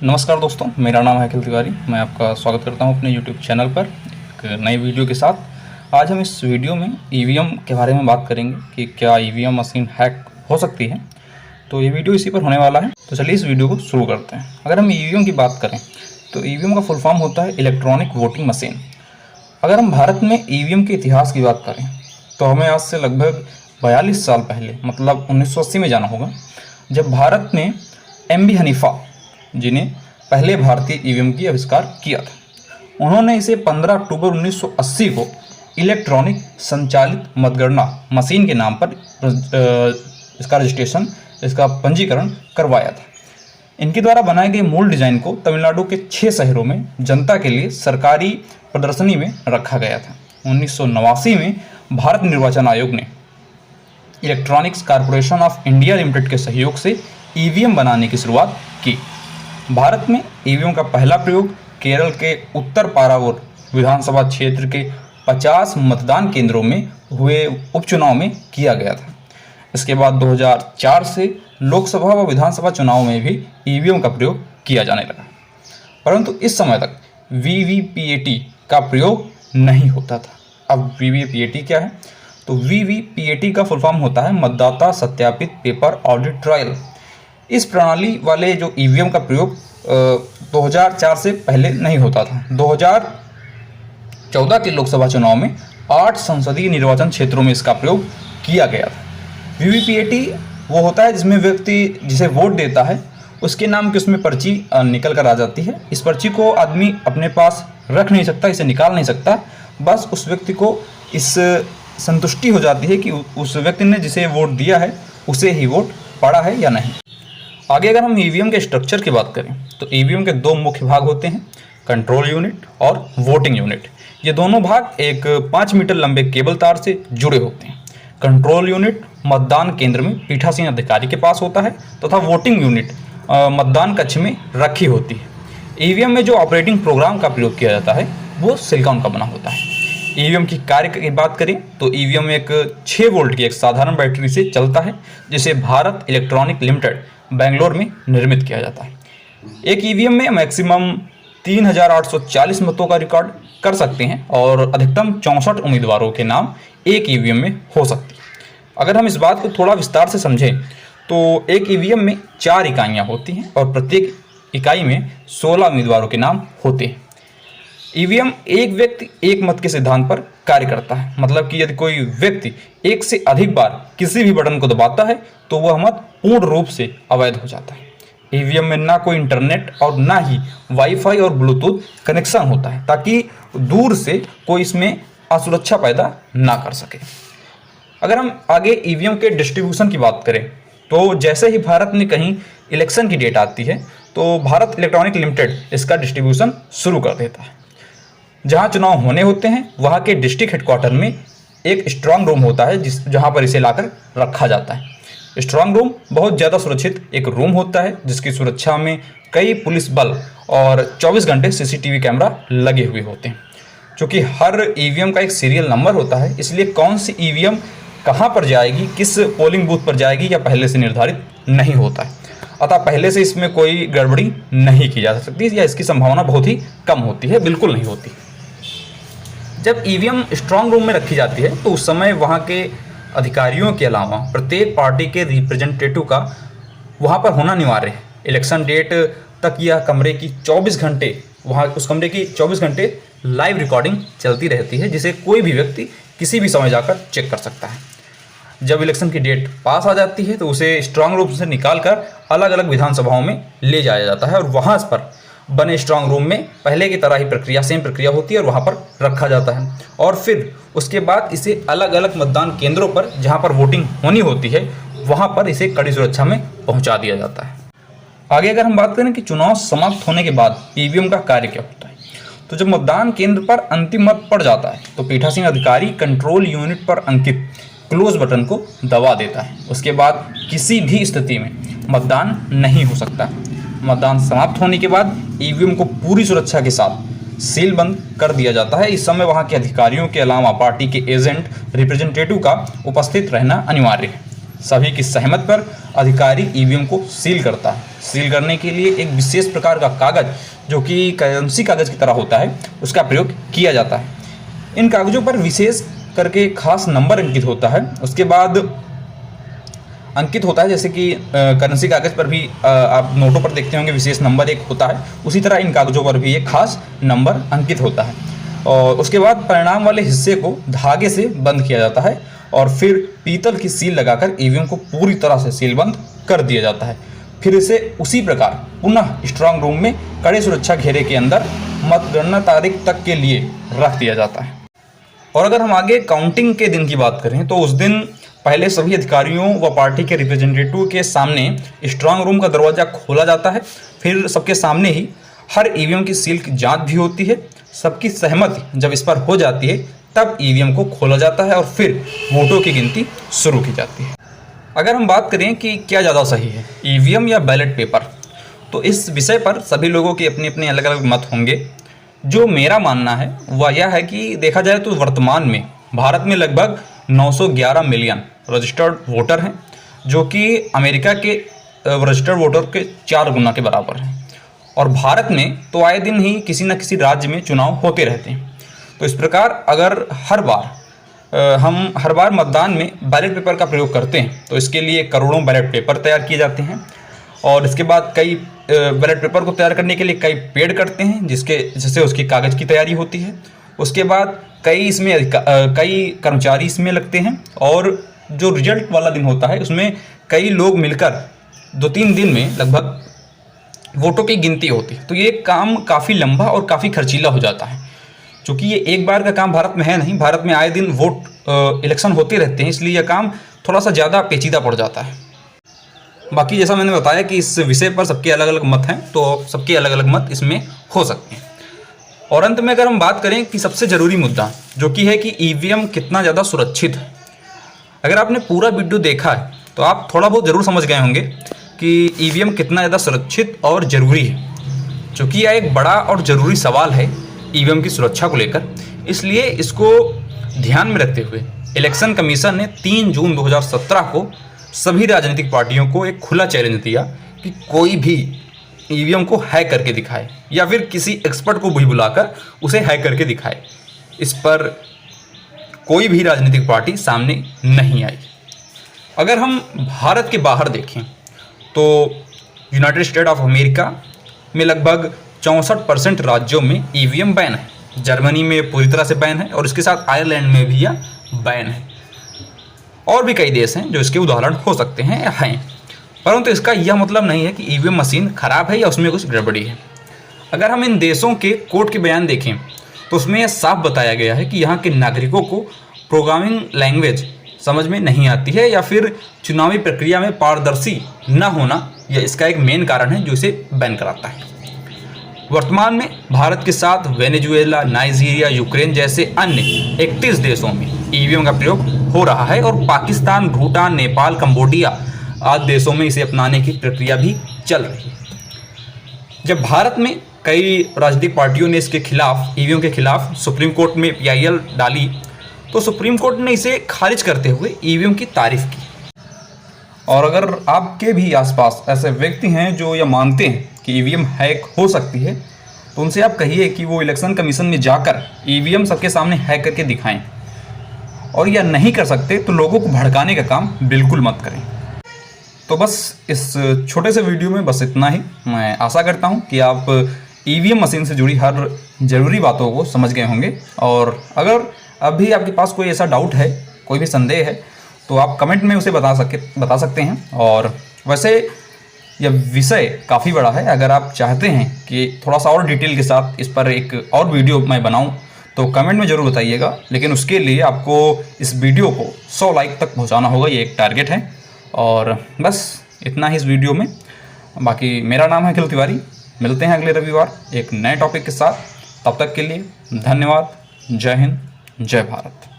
नमस्कार दोस्तों, मेरा नाम है अखिल तिवारी। मैं आपका स्वागत करता हूं अपने YouTube चैनल पर एक नई वीडियो के साथ। आज हम इस वीडियो में ईवीएम के बारे में बात करेंगे कि क्या ईवीएम मशीन हैक हो सकती है। तो ये वीडियो इसी पर होने वाला है। तो चलिए इस वीडियो को शुरू करते हैं। अगर हम ईवीएम की बात करें तो ईवीएम का फुल फॉर्म होता है इलेक्ट्रॉनिक वोटिंग मशीन। अगर हम भारत में ईवीएम के इतिहास की बात करें तो हमें आज से लगभग 42 साल पहले मतलब 1980 में जाना होगा, जब भारत में MB हनीफा जिन्हें पहले भारतीय ईवीएम की आविष्कार किया था। उन्होंने इसे 15 अक्टूबर 1980 को इलेक्ट्रॉनिक संचालित मतगणना मशीन के नाम पर इसका रजिस्ट्रेशन, इसका पंजीकरण करवाया था। इनके द्वारा बनाए गए मूल डिजाइन को तमिलनाडु के 6 शहरों में जनता के लिए सरकारी प्रदर्शनी में रखा गया था। 1989 में भारत निर्वाचन आयोग ने electronics corporation of India limited के सहयोग से ईवीएम बनाने की शुरुआत की। भारत में ईवीएम का पहला प्रयोग केरल के उत्तर पारावूर विधानसभा क्षेत्र के 50 मतदान केंद्रों में हुए उपचुनाव में किया गया था। इसके बाद 2004 से लोकसभा व विधानसभा चुनाव में भी ईवीएम का प्रयोग किया जाने लगा, परंतु इस समय तक वीवीपीएटी का प्रयोग नहीं होता था। अब वीवीपीएटी क्या है? तो वीवीपीएटी का फुल फॉर्म होता है मतदाता सत्यापित पेपर ऑडिट ट्रायल। इस प्रणाली वाले जो ईवीएम का प्रयोग 2004 से पहले नहीं होता था। 2014 के लोकसभा चुनाव में 8 संसदीय निर्वाचन क्षेत्रों में इसका प्रयोग किया गया था। वीवीपीएटी वो होता है जिसमें व्यक्ति जिसे वोट देता है उसके नाम की उसमें पर्ची निकल कर आ जाती है। इस पर्ची को आदमी अपने पास रख नहीं सकता, इसे निकाल नहीं सकता। बस उस व्यक्ति को इस संतुष्टि हो जाती है कि उस व्यक्ति ने जिसे वोट दिया है उसे ही वोट पड़ा है या नहीं। आगे अगर हम ईवीएम के स्ट्रक्चर की बात करें तो ईवीएम के 2 मुख्य भाग होते हैं, कंट्रोल यूनिट और वोटिंग यूनिट। ये दोनों भाग एक 5 मीटर लंबे केबल तार से जुड़े होते हैं। कंट्रोल यूनिट मतदान केंद्र में पीठासीन अधिकारी के पास होता है तथा वोटिंग यूनिट मतदान कक्ष में रखी होती है। ईवीएम में जो ऑपरेटिंग प्रोग्राम का प्रयोग किया जाता है वो सिलिकॉन का बना होता है। ईवीएम की कार्य की बात करें तो ईवीएम एक 6 वोल्ट की एक साधारण बैटरी से चलता है, जिसे भारत इलेक्ट्रॉनिक लिमिटेड बेंगलोर में निर्मित किया जाता है। एक ईवीएम में मैक्सिमम 3840 मतों का रिकॉर्ड कर सकते हैं और अधिकतम 64 उम्मीदवारों के नाम एक ईवीएम में हो सकती है। अगर हम इस बात को थोड़ा विस्तार से समझें तो एक ईवीएम में 4 इकाइयाँ होती हैं और प्रत्येक इकाई में 16 उम्मीदवारों के नाम होते हैं। ईवीएम एक व्यक्ति एक मत के सिद्धांत पर कार्य करता है, मतलब कि यदि कोई व्यक्ति एक से अधिक बार किसी भी बटन को दबाता है तो वह मत पूर्ण रूप से अवैध हो जाता है। ईवीएम में ना कोई इंटरनेट और ना ही वाईफाई और ब्लूटूथ कनेक्शन होता है, ताकि दूर से कोई इसमें असुरक्षा पैदा ना कर सके। अगर हम आगे ईवीएम के डिस्ट्रीब्यूशन की बात करें तो जैसे ही भारत में कहीं इलेक्शन की डेट आती है तो भारत इलेक्ट्रॉनिक लिमिटेड इसका डिस्ट्रीब्यूशन शुरू कर देता है। जहां चुनाव होने होते हैं वहां के डिस्ट्रिक्ट हेडक्वार्टर में एक स्ट्रांग रूम होता है जहां पर इसे लाकर रखा जाता है। स्ट्रांग रूम बहुत ज़्यादा सुरक्षित एक रूम होता है जिसकी सुरक्षा में कई पुलिस बल और 24 घंटे सीसीटीवी कैमरा लगे हुए होते हैं। क्योंकि हर ईवीएम का एक सीरियल नंबर होता है, इसलिए कौन सी ईवीएम कहां पर जाएगी, किस पोलिंग बूथ पर जाएगी, या पहले से निर्धारित नहीं होता है। अतः पहले से इसमें कोई गड़बड़ी नहीं की जा सकती या इसकी संभावना बहुत ही कम होती है, बिल्कुल नहीं होती। जब ईवीएम स्ट्रांग रूम में रखी जाती है तो उस समय वहाँ के अधिकारियों के अलावा प्रत्येक पार्टी के रिप्रेजेंटेटिव का वहाँ पर होना अनिवार्य है। इलेक्शन डेट तक यह कमरे की 24 घंटे उस कमरे की 24 घंटे लाइव रिकॉर्डिंग चलती रहती है, जिसे कोई भी व्यक्ति किसी भी समय जाकर चेक कर सकता है। जब इलेक्शन की डेट पास आ जाती है तो उसे स्ट्रांग रूम से निकाल कर अलग अलग विधानसभाओं में ले जाया जाता है और वहाँ पर बने स्ट्रांग रूम में पहले की तरह ही सेम प्रक्रिया होती है और वहाँ पर रखा जाता है। और फिर उसके बाद इसे अलग अलग मतदान केंद्रों पर जहाँ पर वोटिंग होनी होती है वहाँ पर इसे कड़ी सुरक्षा में पहुँचा दिया जाता है। आगे अगर हम बात करें कि चुनाव समाप्त होने के बाद ईवीएम का कार्य क्या होता है, तो जब मतदान केंद्र पर अंतिम मत पड़ जाता है तो पीठासीन अधिकारी कंट्रोल यूनिट पर अंकित क्लोज बटन को दबा देता है। उसके बाद किसी भी स्थिति में मतदान नहीं हो सकता। मतदान समाप्त होने के बाद ईवीएम को पूरी सुरक्षा के साथ सील बंद कर दिया जाता है। इस समय वहां के अधिकारियों के अलावा पार्टी के एजेंट रिप्रेजेंटेटिव का उपस्थित रहना अनिवार्य है। सभी की सहमति पर अधिकारी ईवीएम को सील करता है। सील करने के लिए एक विशेष प्रकार का कागज, जो कि करेंसी कागज की तरह होता है, उसका प्रयोग किया जाता है। इन कागजों पर विशेष करके खास नंबर अंकित होता है। उसके बाद अंकित होता है, जैसे कि करेंसी कागज पर भी आप नोटों पर देखते होंगे विशेष नंबर एक होता है, उसी तरह इन कागजों पर भी एक खास नंबर अंकित होता है। और उसके बाद परिणाम वाले हिस्से को धागे से बंद किया जाता है और फिर पीतल की सील लगाकर ईवीएम को पूरी तरह से सीलबंद कर दिया जाता है। फिर इसे उसी प्रकार पुनः स्ट्रांग रूम में कड़े सुरक्षा घेरे के अंदर मतगणना तारीख तक के लिए रख दिया जाता है। और अगर हम आगे काउंटिंग के दिन की बात करें तो उस दिन पहले सभी अधिकारियों व पार्टी के रिप्रेजेंटेटिव के सामने स्ट्रांग रूम का दरवाज़ा खोला जाता है। फिर सबके सामने ही हर ईवीएम की सील की जांच भी होती है। सबकी सहमति जब इस पर हो जाती है तब ईवीएम को खोला जाता है और फिर वोटों की गिनती शुरू की जाती है। अगर हम बात करें कि क्या ज़्यादा सही है, ईवीएम या बैलेट पेपर, तो इस विषय पर सभी लोगों के अपने अपने अलग अलग मत होंगे। जो मेरा मानना है वह यह है कि देखा जाए तो वर्तमान में भारत में लगभग 911 मिलियन रजिस्टर्ड वोटर हैं, जो कि अमेरिका के रजिस्टर्ड वोटर के 4 गुना के बराबर हैं। और भारत में तो आए दिन ही किसी न किसी राज्य में चुनाव होते रहते हैं। तो इस प्रकार अगर हम हर बार मतदान में बैलेट पेपर का प्रयोग करते हैं तो इसके लिए करोड़ों बैलेट पेपर तैयार किए जाते हैं। और इसके बाद कई बैलेट पेपर को तैयार करने के लिए कई पेड़ कटते हैं, जिससे उसकी कागज़ की तैयारी होती है। उसके बाद कई कर्मचारी इसमें लगते हैं और जो रिजल्ट वाला दिन होता है उसमें कई लोग मिलकर 2-3 दिन में लगभग वोटों की गिनती होती है। तो ये काम काफ़ी लंबा और काफ़ी खर्चीला हो जाता है। क्योंकि ये एक बार का काम भारत में है नहीं, भारत में आए दिन वोट इलेक्शन होते रहते हैं, इसलिए यह काम थोड़ा सा ज़्यादा पेचीदा पड़ जाता है। बाकी जैसा मैंने बताया कि इस विषय पर सबके अलग अलग मत हैं, तो सबके अलग अलग मत इसमें हो सकते हैं। और अंत में अगर हम बात करें कि सबसे ज़रूरी मुद्दा जो कि है कि ईवीएम कितना ज़्यादा सुरक्षित है, अगर आपने पूरा वीडियो देखा है तो आप थोड़ा बहुत ज़रूर समझ गए होंगे कि ईवीएम कितना ज़्यादा सुरक्षित और ज़रूरी है। क्योंकि यह एक बड़ा और ज़रूरी सवाल है ईवीएम की सुरक्षा को लेकर, इसलिए इसको ध्यान में रखते हुए इलेक्शन कमीशन ने 3 जून 2017 को सभी राजनीतिक पार्टियों को एक खुला चैलेंज दिया कि कोई भी ईवीएम को हैक करके दिखाए या फिर किसी एक्सपर्ट को भी बुलाकर उसे हैक करके दिखाए। इस पर कोई भी राजनीतिक पार्टी सामने नहीं आई। अगर हम भारत के बाहर देखें तो यूनाइटेड स्टेट ऑफ अमेरिका में लगभग 64% राज्यों में ईवीएम बैन है। जर्मनी में पूरी तरह से बैन है और इसके साथ आयरलैंड में भी यह बैन है। और भी कई देश हैं जो इसके उदाहरण हो सकते हैं या हैं, परंतु इसका यह मतलब नहीं है कि ईवीएम मशीन खराब है या उसमें कुछ गड़बड़ी है। अगर हम इन देशों के कोर्ट के बयान देखें तो उसमें यह साफ बताया गया है कि यहाँ के नागरिकों को प्रोग्रामिंग लैंग्वेज समझ में नहीं आती है या फिर चुनावी प्रक्रिया में पारदर्शी न होना यह इसका एक मेन कारण है जो इसे बैन कराता है। वर्तमान में भारत के साथ वेनेजुएला, नाइजीरिया, यूक्रेन जैसे अन्य 31 देशों में ईवीएम का प्रयोग हो रहा है और पाकिस्तान, भूटान, नेपाल, कंबोडिया आदि देशों में इसे अपनाने की प्रक्रिया भी चल रही है। जब भारत में कई राजनीतिक पार्टियों ने इसके खिलाफ, ईवीएम के खिलाफ सुप्रीम कोर्ट में PIL डाली तो सुप्रीम कोर्ट ने इसे खारिज करते हुए ईवीएम की तारीफ की। और अगर आपके भी आसपास ऐसे व्यक्ति हैं जो यह मानते हैं कि ईवीएम हैक हो सकती है तो उनसे आप कहिए कि वो इलेक्शन कमीशन में जाकर ईवीएम सबके सामने हैक करके दिखाएं। और यह नहीं कर सकते तो लोगों को भड़काने का काम बिल्कुल मत करें। तो बस इस छोटे से वीडियो में बस इतना ही। मैं आशा करता हूं कि आप ईवीएम मशीन से जुड़ी हर ज़रूरी बातों को समझ गए होंगे। और अगर अभी आपके पास कोई ऐसा डाउट है, कोई भी संदेह है, तो आप कमेंट में उसे बता सकते हैं। और वैसे यह विषय काफ़ी बड़ा है, अगर आप चाहते हैं कि थोड़ा सा और डिटेल के साथ इस पर एक और वीडियो मैं बनाऊं तो कमेंट में ज़रूर बताइएगा। लेकिन उसके लिए आपको इस वीडियो को 100 लाइक तक पहुंचाना होगा, ये एक टारगेट है। और बस इतना ही इस वीडियो में। बाकी मेरा नाम है अखिल तिवारी। मिलते हैं अगले रविवार एक नए टॉपिक के साथ। तब तक के लिए धन्यवाद। जय हिंद, जय भारत।